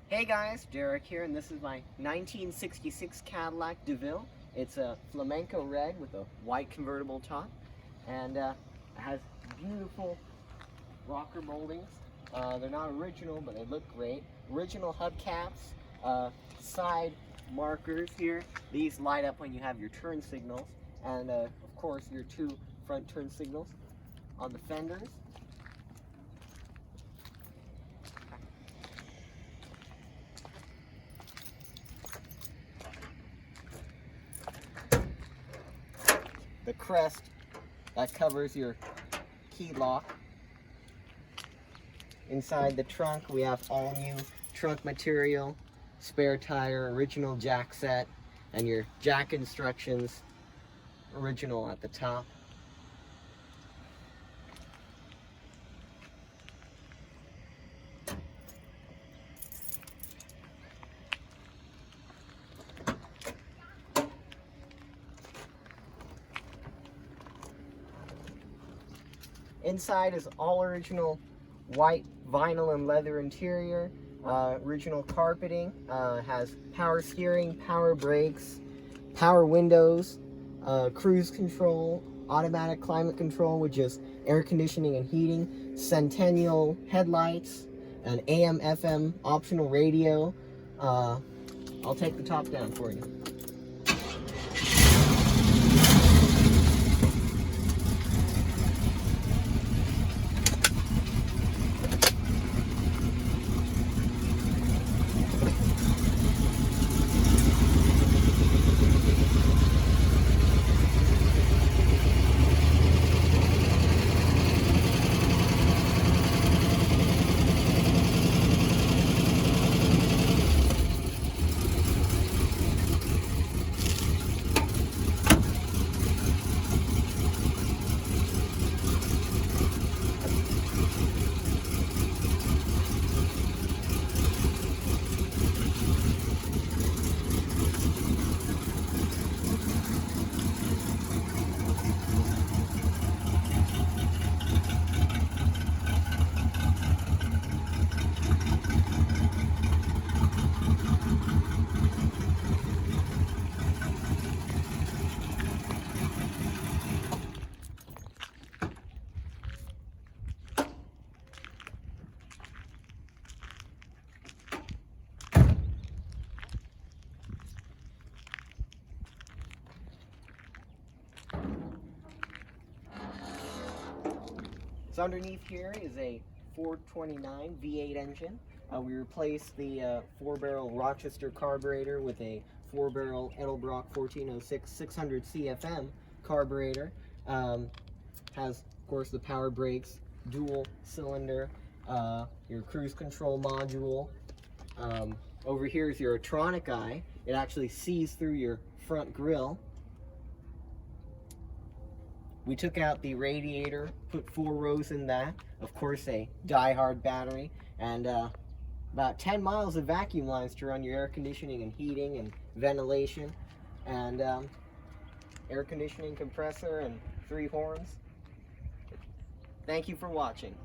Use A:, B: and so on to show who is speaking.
A: Hey guys, Derek here, and this is my 1966 Cadillac DeVille. It's a Flamenco red with a white convertible top, and it has beautiful rocker moldings. They're not original, but they look great. Original hubcaps, side markers here. These light up when you have your turn signals, and of course your two front turn signals on the fenders. The crest that covers your key lock. Inside the trunk we have all new trunk material, spare tire, original jack set, and your jack instructions original at the top. Inside is all original white vinyl and leather interior, original carpeting, has power steering, power brakes, power windows, cruise control, automatic climate control, which is air conditioning and heating, sentinel headlights, an AM/FM optional radio. I'll take the top down for you. So underneath here is a 429 V8 engine. We replaced the 4-barrel Rochester carburetor with a 4-barrel Edelbrock 1406 600 CFM carburetor. Has, of course, the power brakes, dual cylinder, your cruise control module. Over here is your autronic eye. It actually sees through your front grille. We took out the radiator, put 4 rows in that, of course a die-hard battery, and about 10 miles of vacuum lines to run your air conditioning and heating and ventilation, and air conditioning compressor and 3 horns. Thank you for watching.